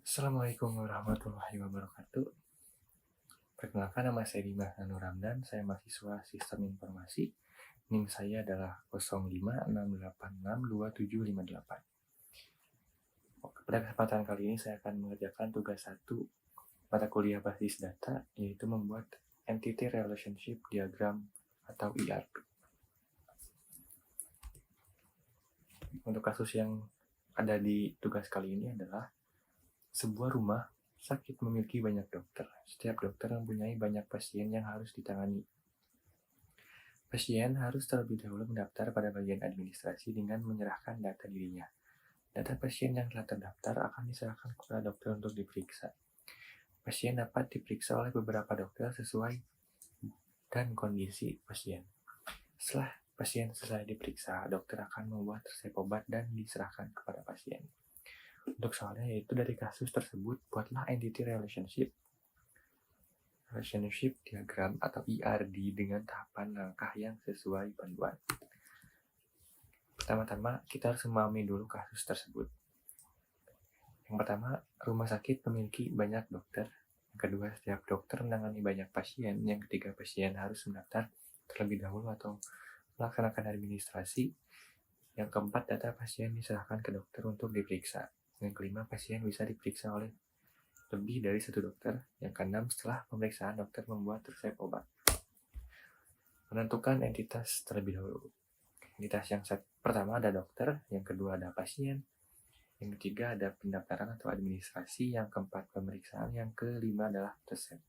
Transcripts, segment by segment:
Assalamualaikum warahmatullahi wabarakatuh. Perkenalkan, nama saya Dimas Nanur Ramdan, saya mahasiswa Sistem Informasi. NIM saya adalah 0568622758. Pada kesempatan kali ini saya akan mengerjakan tugas 1 pada kuliah basis data, yaitu membuat Entity Relationship Diagram atau ERD. Untuk kasus yang ada di tugas kali ini adalah sebuah rumah sakit memiliki banyak dokter. Setiap dokter mempunyai banyak pasien yang harus ditangani. Pasien harus terlebih dahulu mendaftar pada bagian administrasi dengan menyerahkan data dirinya. Data pasien yang telah terdaftar akan diserahkan kepada dokter untuk diperiksa. Pasien dapat diperiksa oleh beberapa dokter sesuai dan kondisi pasien. Setelah pasien selesai diperiksa, dokter akan membuat resep obat dan diserahkan kepada pasien. Untuk soalnya yaitu dari kasus tersebut, buatlah Entity Relationship Diagram atau ERD dengan tahapan langkah yang sesuai panduan. Pertama-tama, kita harus memahami dulu kasus tersebut. Yang pertama, rumah sakit memiliki banyak dokter. Yang kedua, setiap dokter menangani banyak pasien. Yang ketiga, pasien harus mendaftar terlebih dahulu atau melaksanakan administrasi. Yang keempat, data pasien diserahkan ke dokter untuk diperiksa. Yang kelima, pasien bisa diperiksa oleh lebih dari satu dokter. Yang keenam, setelah pemeriksaan, dokter membuat resep obat. Menentukan entitas terlebih dahulu. Entitas yang pertama ada dokter, yang kedua ada pasien, yang ketiga ada pendaftaran atau administrasi, yang keempat pemeriksaan, yang kelima adalah resep.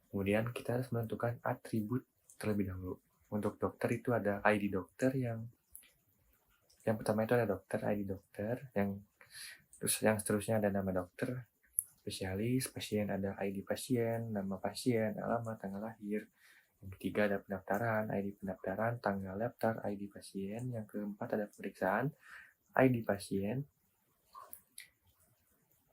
Kemudian kita harus menentukan atribut terlebih dahulu. Untuk dokter itu ada ID dokter, yang pertama itu ada dokter, ID dokter, yang seterusnya ada nama dokter, spesialis, pasien ada ID pasien, nama pasien, alamat, tanggal lahir. Yang ketiga ada pendaftaran, ID pendaftaran, tanggal daftar, ID pasien. Yang keempat ada pemeriksaan, ID pasien,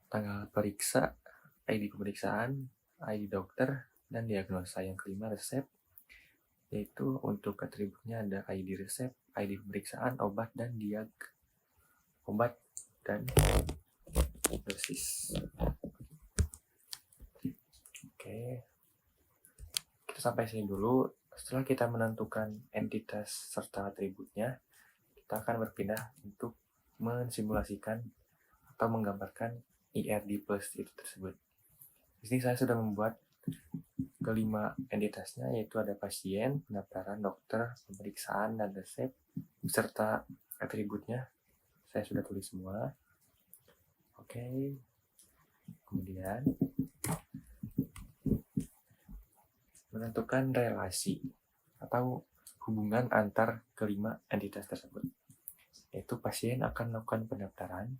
tanggal periksa, ID pemeriksaan, ID dokter, dan diagnosa. Yang kelima resep, yaitu untuk atributnya ada ID resep, ID pemeriksaan, obat, dan dosis. Oke, kita sampai sini dulu. Setelah kita menentukan entitas serta atributnya, kita akan berpindah untuk mensimulasikan atau menggambarkan ERD plus itu tersebut. Di sini saya sudah membuat kelima entitasnya, yaitu ada pasien, pendaftaran, dokter, pemeriksaan, dan resep, beserta atributnya. Saya sudah tulis semua. Oke. Kemudian menentukan relasi atau hubungan antar kelima entitas tersebut. Yaitu pasien akan melakukan pendaftaran,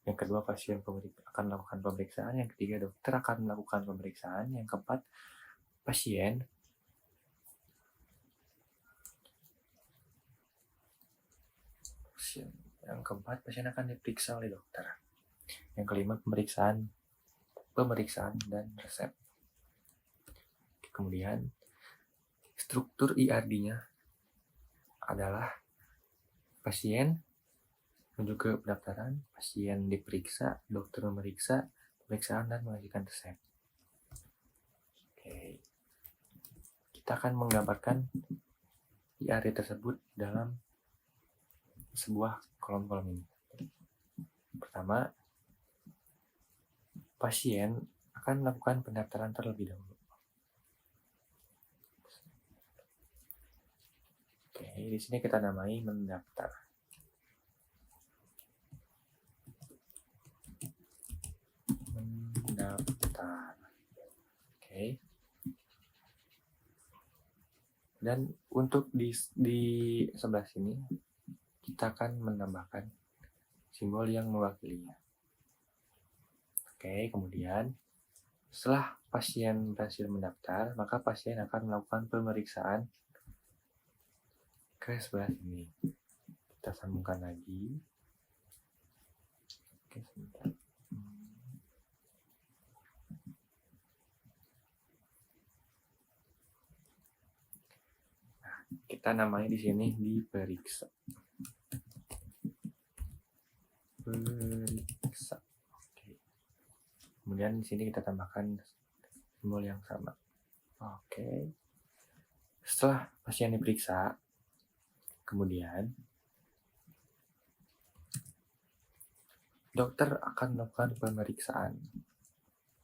yang kedua pasien akan melakukan pemeriksaan, yang ketiga dokter akan melakukan pemeriksaan, yang keempat pasien akan diperiksa oleh dokter. Yang kelima pemeriksaan dan resep. Kemudian struktur ERD-nya adalah pasien menuju ke pendaftaran, pasien diperiksa, dokter memeriksa, pemeriksaan, dan mengajukan resep. Oke. Kita akan menggambarkan ERD tersebut dalam sebuah kolom-kolom ini. Pertama, pasien akan melakukan pendaftaran terlebih dahulu. Oke, di sini kita namai mendaftar. Oke. Dan untuk di sebelah sini kita akan menambahkan simbol yang mewakilinya. Oke, kemudian setelah pasien berhasil mendaftar, maka pasien akan melakukan pemeriksaan ke sebelah sini. Kita sambungkan lagi. Oke, sebentar. Nah, kita namanya di sini diperiksa. memeriksa. Oke. Kemudian di sini kita tambahkan simbol yang sama. Oke. Setelah pasien diperiksa, kemudian dokter akan melakukan pemeriksaan.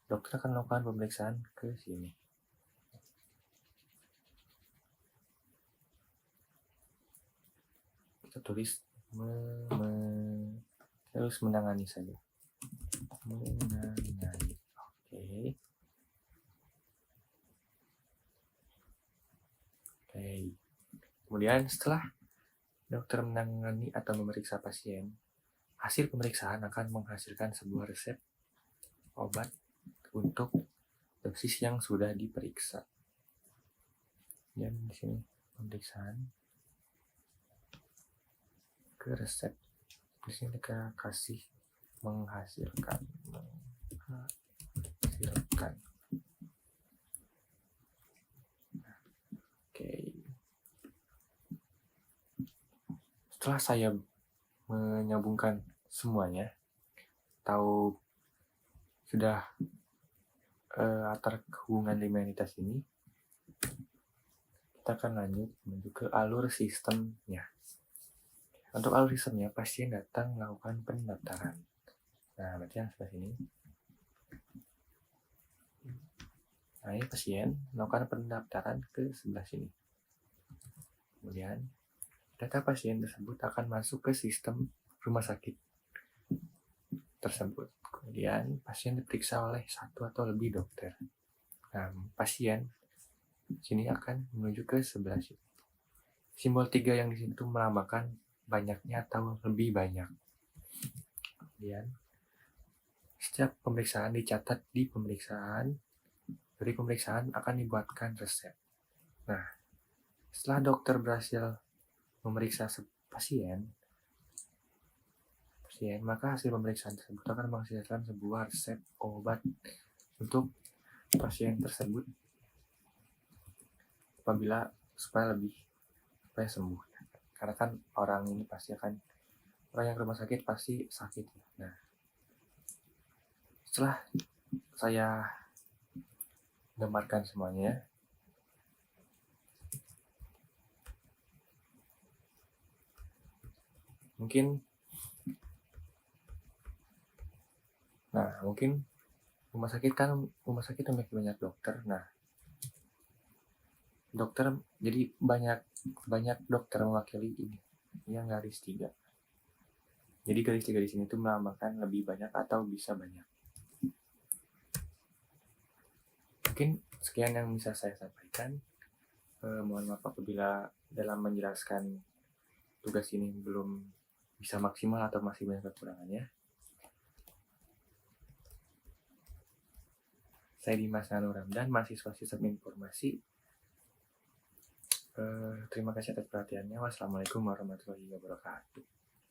Dokter akan melakukan pemeriksaan ke sini. Kita tulis terus menangani saja. Menangani. Oke. Kemudian setelah dokter menangani atau memeriksa pasien, hasil pemeriksaan akan menghasilkan sebuah resep obat untuk dosis yang sudah diperiksa. Dan di sini pemeriksaan ke resep. Di sini kita kasih menghasilkan. Oke. Setelah saya menyambungkan semuanya, tahu sudah hubungan linearitas ini, kita akan lanjut menuju ke alur sistemnya. Untuk alur sistemnya, pasien datang melakukan pendaftaran. Nah, berarti yang sebelah sini. Nah, ini pasien melakukan pendaftaran ke sebelah sini. Kemudian, data pasien tersebut akan masuk ke sistem rumah sakit tersebut. Kemudian, pasien diperiksa oleh satu atau lebih dokter. Nah, pasien sini akan menuju ke sebelah sini. Simbol 3 yang di situ melambangkan banyaknya atau lebih banyak. Kemudian, setiap pemeriksaan dicatat di pemeriksaan. Dari pemeriksaan akan dibuatkan resep. Nah, setelah dokter berhasil memeriksa pasien, maka hasil pemeriksaan tersebut akan menghasilkan sebuah resep obat untuk pasien tersebut supaya sembuh. Karena kan orang yang ke rumah sakit pasti sakit. Nah, setelah saya gambarkan semuanya, mungkin rumah sakit memiliki banyak dokter. Nah, dokter jadi banyak dokter mewakili ini yang garis 3. Jadi garis 3 di sini itu melambangkan lebih banyak atau bisa banyak. Mungkin sekian yang bisa saya sampaikan. Mohon maaf apabila dalam menjelaskan tugas ini belum bisa maksimal atau masih banyak kekurangannya. Saya Dimas Nanu Ramdan, mahasiswa Sistem Informasi. Terima kasih atas perhatiannya. Wassalamualaikum warahmatullahi wabarakatuh.